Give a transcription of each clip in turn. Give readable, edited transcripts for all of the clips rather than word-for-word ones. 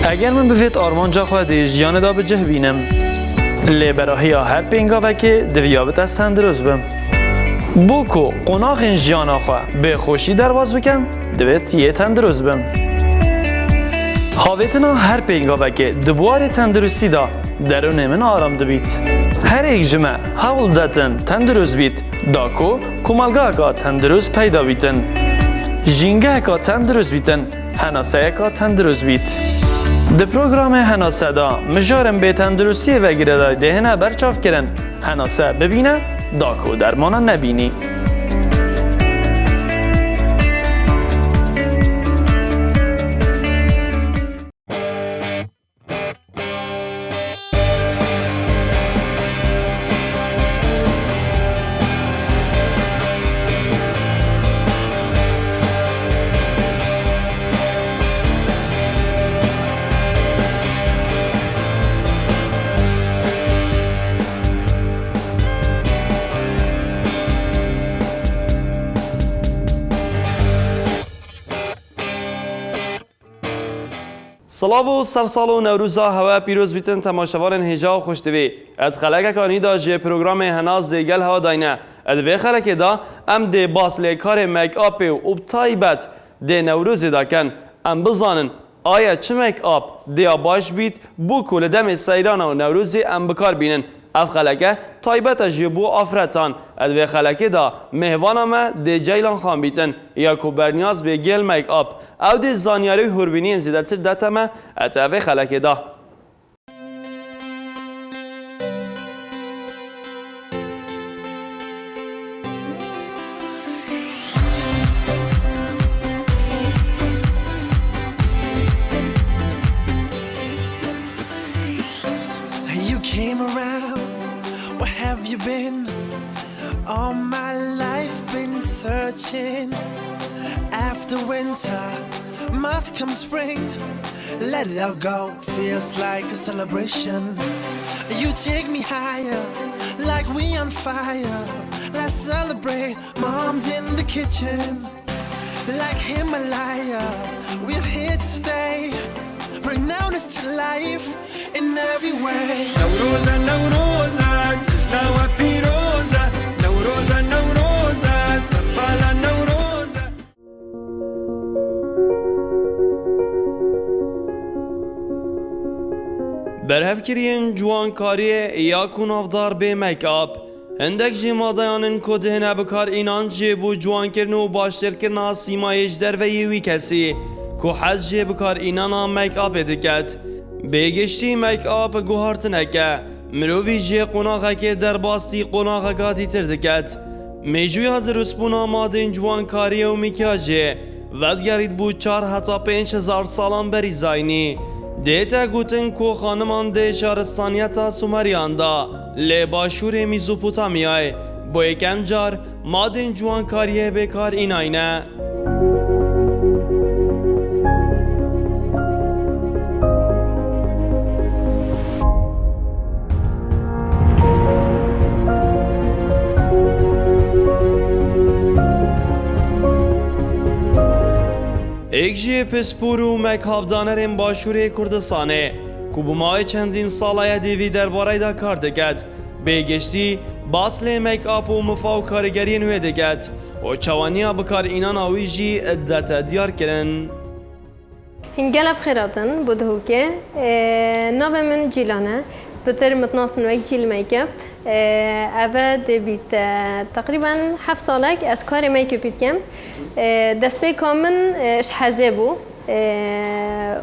اگر من بفید آرمانجا خودی جیان دا بجه بینم لیبراهی ها هر پینگا وکی دویابت از تندرست بم بوکو قناق جیان خواه به خوشی درواز بکم دویت یه تندرست بم حاویتنا هر پینگا وکی دبوار تندرستی دا درون من آرام دبید هر ایک جمع حول داتن تندرست بید داکو کمالگاه که تندرست پیدا بیتن جینگه که تندرست بیتن هناسه که تندرست بید ده پروگرام هناسه دا مجارم به تندرستی و گرده دهنه برچاف کرن هناسه ببینه داکو درمانه نبینی سلاو و سرسال و نوروزا هوا پیروز بیتن تماشاوارن هجا و خوش دوی اد خلق کانی دا جه پروگرام هناز دیگل هوا داینه اد وی خلق دا ام دی باس لیکار میک آپ و ابتایبت دی نوروز دا کن ام بزانن آیا چه میک آپ دیا باش بیت بو کل دم سیران و نوروزی ام بکار بینن اد خلقه تایبت جیبو آفرتان اد وی خلقه دا مهوانا ما دی جیلان خان بیتن یا کو برنیاز به گل میک آپ او دی زانیاری هوربینی زیدتر دتما اد وی خلقه دا Came around, where have you been? All my life been searching. After winter must come spring. Let it all go, feels like a celebration. You take me higher, like we on fire. Let's celebrate, mom's in the kitchen. Like Himalaya, we're here to stay. Bring newness to life in every way. نوروزا نوروزا جشنا وبيروزا نوروزا نوروزا سرسالة نوروزا برهف کرین جوانکاری یا کنافدار به میک آپ هندک جی مادیانن کد هنه بکار اینان جی بو جوان کرن و باشتر کرن سیمایش در و یوی کسی که حز جی بکار اینان میک آپ دکت بگشتی میک آپ گوهارت نکه مروی جی قناغه که در باستی قناغه که دیتر دکت میجوی ها درست بونا مادین جوانکاری و میکاجه ودگرید بود 4 حتی 5000 سالان بری زاینی دیتا گوتن کو خانمان ده شهرستانیتا سومریان دا لی باشور میزوپوتامیای با یکم جار مادین جوانکاریه بکار این آینه ایک جی پسپور و مکابدانرین باشوری کردستانه که بمای چندین ساله دیوی درباره دا کار دکد بگشتی باسل میک آپ و مفاو کارگری نوی دکد و چوانیا بکار اینان آوی جی ادتا دیار کرن هنگل بخیراتن بوده که نام من جیلانه بتر متناسن وقت جیل میک اپ أبد بيت تقريبا 7 سالك از کار میک اپ کم دست به کامن اش حزبو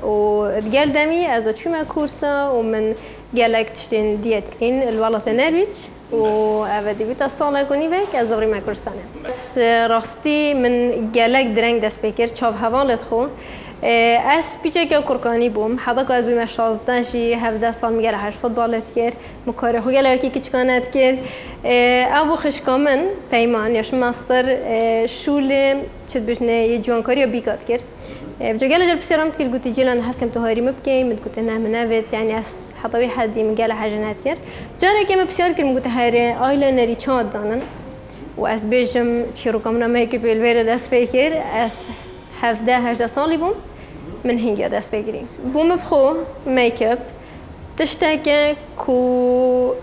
و دقال دمي از چوما كورسا ومن قالك تشتين ديت كين الولاة نرويج و أبد بيت سالا كوني بك از زبري ما كورسانه بس راستي من قالك درنگ دست بكر چاو حوالت خو از پیچه که کرکانی بوم حدا که بیم 16 جی 17 سال میگه هشت فوتبالت کرد مکاره هو گله کی کچکانت کرد او خشکامن پیمان یاش ماستر شول چت بشنه یه جوانکاری بیکات کرد بجا گله جرب سیرام تکر گوتی جیلان هست کم تو هاری مبکی مد گوتی نه منوت یعنی از حتوی حدی میگه حاجه نت کرد جاره که مبسیار کرد گوتی هاری آیلنری چاد دانن و از بیشم چیرو کامنا میک بیل ویرد از فکر از 17-18 سالی بوم من هنگی دست بگیریم بوم بخو میکاپ تشتاكه كو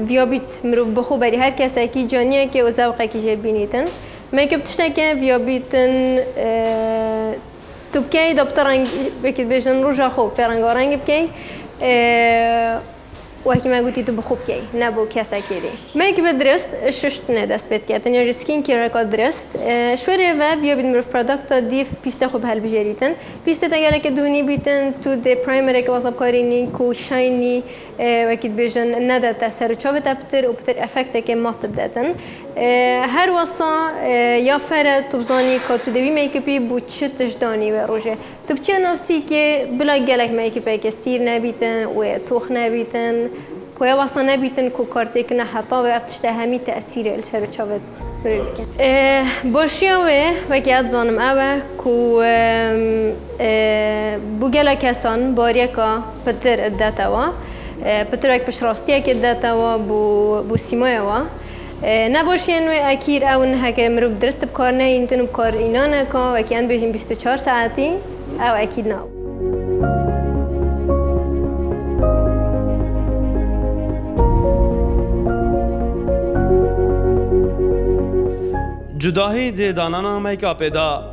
فيابيت مروف بخو بري هر كسا كي جانيه كي وزوقه كي جيبينيتن ميكب تشتاكه فيابيتن تبكي دبترانج بكت بيجن روجا خو بيرانغورانج بكي وهكي ما قلتي تبخو بكي نبو كاسا كيري ميكب درست ششت ندست بيت كاتن يعني سكين كير ركاد درست شوية و فيابيت مروف برودكتا ديف بيستا خو بهال بجريتن بيستا تاگره که دهونی بیتن تو دی پرایمری که واسه کارینی کو شاینی وقتی بیشتر نداره تاثیر چوبه تبتر و بتر افکت که مات بدن هر واسه یا فرد تبزانی که تو دوی میکپی بود چه تجدانی و روزه تو بچه نفسی که بلا گلک میکپی که استیر نبیتن و توخ نبیتن که واسه نبیتن که کارتی که نه حتی و افتش همی تأثیر السر چوبت باشیه و که ادزانم اوه که بوگلا کسان باریه که پتر ادتا و پتر یک پشراستیه که ادتا و بو سیمایه و نباشین و اکیر اون هکر مروب درست بکار نه اینتن بکار اینانه که و که ان بیشین 24 ساعتی او اکید نه جداهی دی دانانا میکاپ دا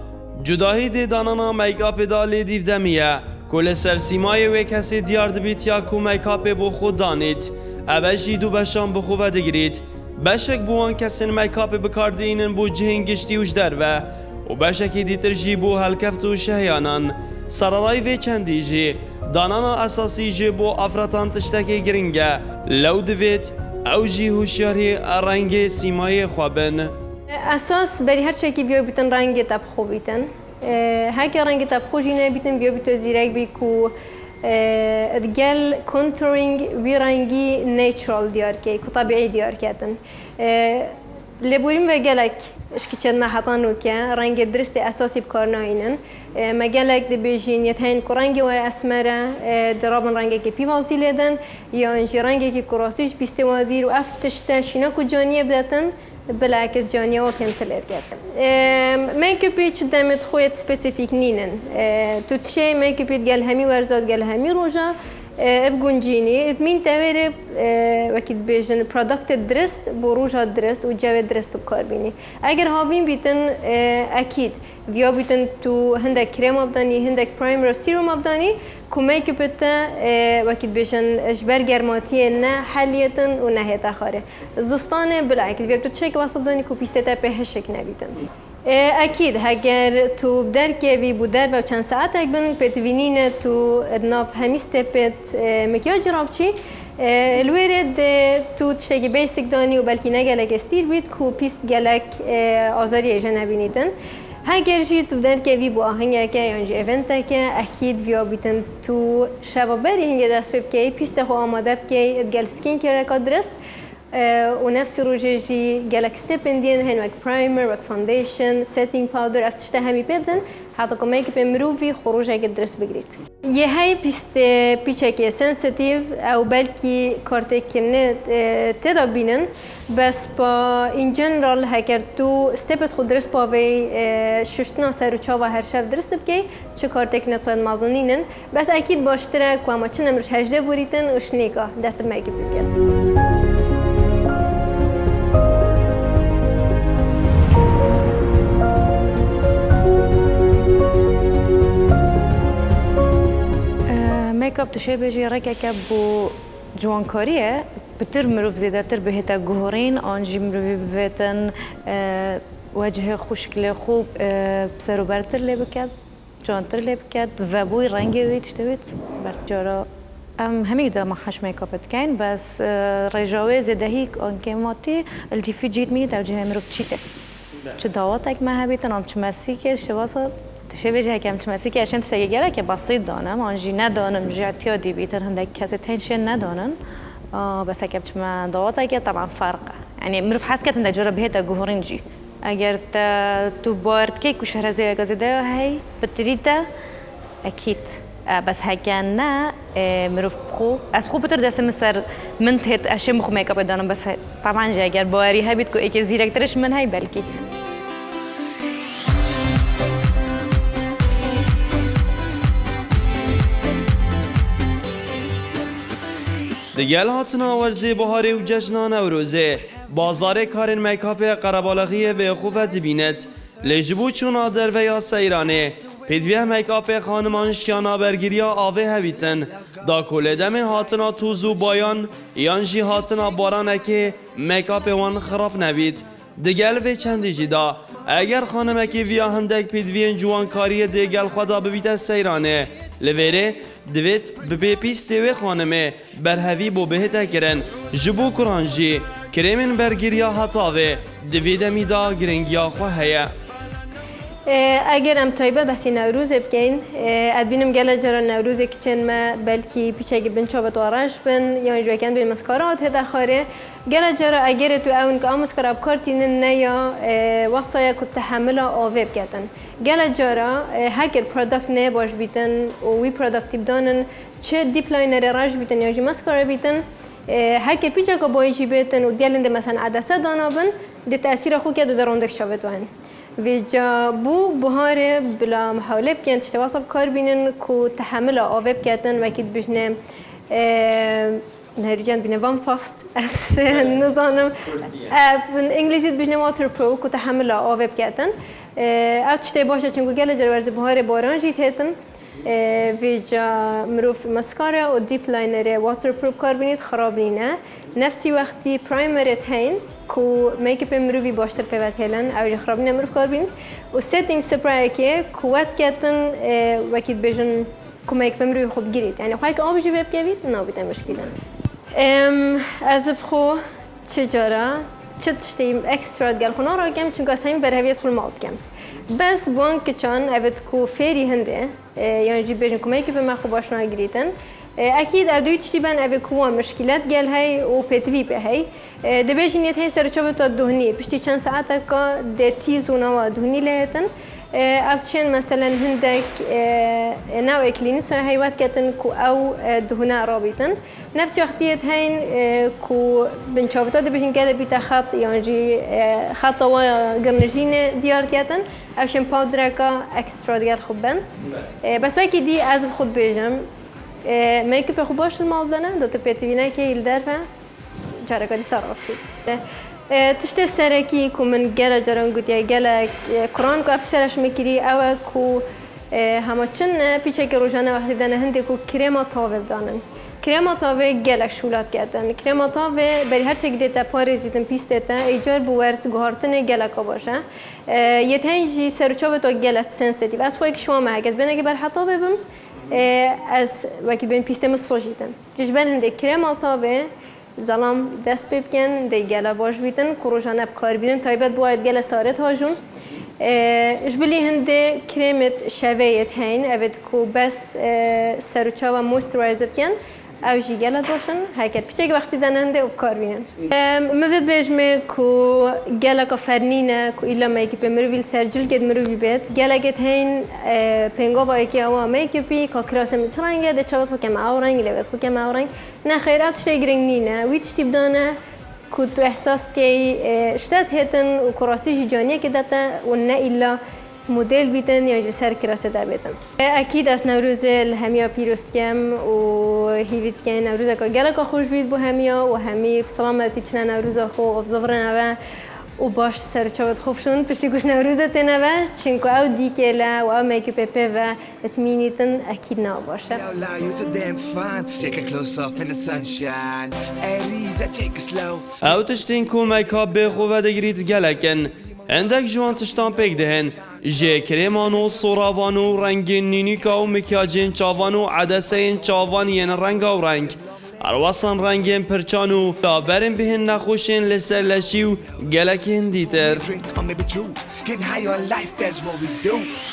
جداهی دی دانانا میکاپ دا لی دیو دمیه کل سرسیمای و کسی دیار دبیت یا کو میکاپ بو خود دانید اوه جی دو بشان بخو و دگرید بشک بوان کسین میکاپ بکار دینن بو جهنگشتی وش در و بشکی دیتر جی بو هلکفت و شهیانان سرارای و چندی جی دانانا اساسی جی بو افراتان تشتکی گرنگه لو دوید او جی هوشیاری رنگ سیمای خوابن اساس بری هر چی که بیای بیتن رنگ تاب خوب بیتن هر کی رنگ تاب خوشی نبیتن بیای بیتو زیرک بی کو ادگل کنتورینگ بی رنگی نیچرال دیار که کو طبیعی دیار کردن لبوریم و گلک اشکی چند محطان و که رنگ درست اساسی بکار ناینن مگلک دبیجین یتهین کو رنگی و اسمره درابن رنگی که پیوازی لیدن یا انجی رنگی که کراسیش بیسته وادیر و افتشته شینا کو جانیه بدتن بالعكس جانيا وكم تلات كات ميك اب تش دامت خويت سبيسيفيك نينن توتشي ميك اب قال همي ورزات قال همي روجا بگونجینی ادمین تاویر وقتی بیشتر پروداکت درست بروجا درست و جوه درست کار بینی اگر هاوین بیتن اکید ویا بیتن تو هندک کرم ابدانی هندک پرایمر سیروم ابدانی کمیک بته وقتی بیشتر اجبار گرماتی نه حالیتن و نهیت آخره زستانه بالعکس بیاب تو چیک واسط دانی کوپیسته تا پهشک نبیتن اكيد هاجر تو بدركه بي بودر با چند ساعت اكبن بتوينين تو ادناف هميستبت مكياج رابچي الورد تو تشتغي بيسك داني وبلكي نگلك استيل بيت كو بيست گلك آزاري جنبينيتن هاجر جيت بدركه بي بو آهنگه که یعنی ایونت که اكيد ويا بيتن تو شبابري هنگه دست بكي بيست خو آماده بكي ادگل سكين كير درست ونفس روجي جالك ستيب اندين هن وك برايمر وك فاونديشن سيتنج باودر افتشته همي بدن حتى كو ميك اب مروفي خروجه درس بگريت يه هاي بيست بيچك سنسيتيف او بلكي كارتك كنت تدابينن بس با ان جنرال هاكر تو ستيب خود درس باوي ششتنا سر چاوا هر شب درس بكي چه كارتك نتوان مازنينن بس اكيد باشتره كو اما چن امرش 18 بوريتن وشنيكا دست ميك اب بگير میک اپ تشه بجی رکه که بو جوانکاریه بتر مروف زیاده تر بهتا گهورین آنجی مروفی بویتن وجه خوشکل خوب بسر و برتر لی بکد جانتر لی بکد و بوی رنگی ویت شتویت برجارا همین دا محش میک اپ کن بس رجاوه زیاده هیک آنکه ماتی التیفی جیت مینی توجه مروف چیته چه دعوات اک مهبیتن آم چه مسیکه شواصل تشبه كم تمسكي که عشان تشتغل که بسيط دانم آنجی ندانم جی اعتیادی بیتن هندک کسی تنشن ندانن بس هكم تما ضوابط که طبعا فرقه يعني مروف حس كت هندك جرب هيدا جوهرنجي اگر تو بارد كيك وشهرزي غازده هي بتريتا اكيد بس هكان نا مروف بخو از بخو بتر دست مسر من تهت اشم بخو ميك اب دانم بس طبعا جا اگر بواري هي بتكو ايك زيركترش من هي بلكي دگل هاتنا ورزی بهاری و جشنان نوروزه بازار کارن میکاپ قربالغی به خوفت بیند لجبو چون آدر و یا سیرانه پیدویه میکاپ خانمان شیانا برگیریا آوه هویتن دا کل دم هاتنا توزو بایان یانجی هاتنا بارانه که میکاپ وان خراب نبید دگل و چندی جدا اگر خانمه که ویا هندک پیدوین جوانکاری دگل خدا ببیت سیرانه لویره دوید به پیستی و خانمه برهوی بو بهتا کرن جبو کرانجی کرمن برگیریا هتاوه دوید میدا گرنگیا خواه هیا اگر ام تایبه بحثی نوروز بکن ادبینم گله جرا نوروز کچن ما بلکی پیچه بن چابت وارش بن یا اینجا کن بین مسکارات هدا خاره گله جرا اگر تو اون که مسکار ابکارتین نیا وصایا کت تحمل آوه بکتن گله جرا هاگر پروداکت نه باش بیتن و وی پروداکتیو دانن چه دیپلاینر راج بیتن یا جی مسکار بیتن هاگر پیچه که بایجی بیتن و دیالنده مثلا عدسه دانا بن دی تأثیر خو که در روندک شابت وان ویجا بو بهاره بلا محاوله بکن تشتواصل کار بینن کو تحمل آوه بکتن وکید بجنه نهریجان بینه وان فاست از نظانم انگلیزی بجنه واتر پرو کو تحمل آوه بکتن او تشتی باشه چونکو گله جرورز بهاره باران جیت هتن ویجا مروف مسکارا و دیپ لاینر واتر پرو کار بینید خراب نینه نفسی وقتی پرایمرت هین کو میکاپ مروی باشتر پیوت هلن اوج خرابی نمروف کار بین و سیتینگ سپرای که قوت کتن وکید بجن کو میکاپ مروی خوب گیرید یعنی خواهی که آبجی بب گوید نابیده مشکلن از بخو چجارا چه تشتیم اکسترا گل خونه را کم چون که همین برهویت خل مالد کم بس بوان که چان اوت کو فری هنده یعنی جی بجن کو میکاپ ما خوب آشنا گیریدن اكيد ادوي تشتبان ابي كوا مشكلات قال هاي وبتفي بهاي دبيجنيت هي سرچوبه الدهنيه بشتي چند ساعتك د تيزو نوا دهني لهتن افتشن مثلا هندك نوع كلينيس هايوات كتن كو او دهنا رابطن نفس وقتيت هين كو بنشوفتا دبيجن كده بيتا خط يعني خط قرنجين ديار كتن افشن باودركا اكسترا ديار خبن بس وكي دي از خود بيجم میکاپ خوب باشه مال دانه دو تا پیتوینه که ایل درفه جاره کدی صراف شد تشت سرکی کو من گله جران گویی گله قرآن کو ابسرش میکری او کو همه چن پیچه که روزانه وقتی دانه هندی کو کرم تاول دانن کرم تاول گله شولات کردن کرم تاول بری هر چه دیتا پاریزیدن پیستتا ایجار بورس گهارتن گله کا باشه یه تنجی سرچوبه تو گله سنسیتیو از خواهی که شما مهگز بینه که بر حتا ببم از وقتی بین پیسته مساجیدن جشبن هنده کرم آتابه زلام دست بکن دی گله باش بیتن کروشان بکار بینن تایبت باید گله سارت هاجون جبلی هنده کرمت شویت هین اوید کو بس سرچا و مویسترایزت کن او جی گله باشن هکر پیچه که وقتی بدن هنده بکار بینن مفید بجمه کو گله که فرنینه کو ایلا میکاپ مرویل سرجل کد مروی بیت گله کت هین پنگا با اکی آوا میکاپی که کراسه میچرانگه ده چاوت خو کم آورنگ لبید خو کم آورنگ نه خیر او تشتی گرنگ نینه وی تشتی بدانه کو تو احساس که اشتاد هتن و کراستی جانیه که داتا و نه ایلا مدل بیتن یا سر کراسه دا بیتن اکید از نوروز همیا پیروست کم و هیوید که نوروز که گله که خوش بید بو همیا و همی بسلامتی بچنه نوروز خو افزافرن و باش سر چوبت خوب شون پشتی گوش نوروزت نوه چنکو او دیکله و او میکاپ پی و اتمینیتن اکید نو باشه او تشتین کو میکاپ به خوبه دگرید گلکن اندک جوان تشتان پیک دهن جه کریمانو صورابانو رنگین نینیکا و مکیاجین چاوانو عدسین چاوان ین رنگ و رنگ ارواسان رنگین پرچانو برین بهن نخوشین لسر لشیو گلکین دیتر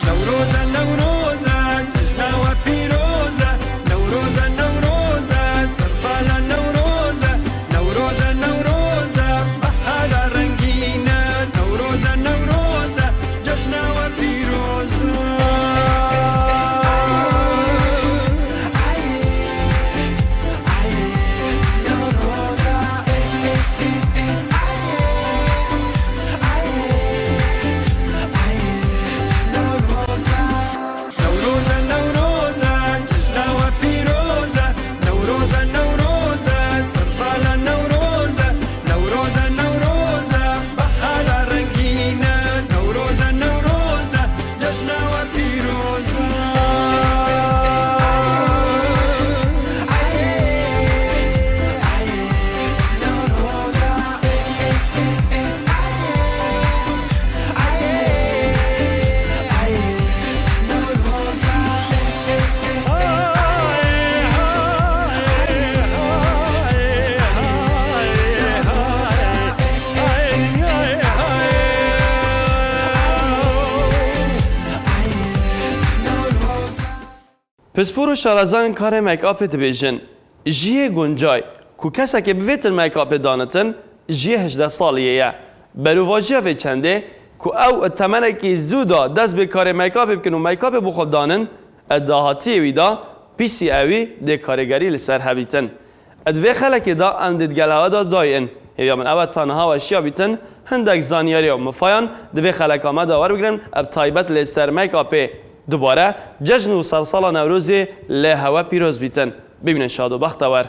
نوروزا نوروزا جشنا و پیروزا نوروزا نوروزا سرسالا نوروزا نوروزا نوروزا بحالا رنگینا نوروزا نوروزا جشنا و پیروزا نوروزا پسپور و شارزان کار میکاپ دبیجن جیه گنجای کو کسا که بویتن میکاپ دانتن جیه 18 سالیه برو واجه چنده کو او تمنه که زودا دست به کار میکاپ بکن و میکاپ بخوب دانن ادهاتی ویدا پیسی اوی ده کارگری لسر هبیتن ادوی خلکی دا اندید گلهوا دا داین یا من اول تنها و اشیا بیتن هندک زانیاری و مفایان دوی خلک آمد داور بگرن اب تایبت لسر میکاپ دوباره جشن و سرسال نوروزی له هوا پیروز بیتن ببینن شاد و بختور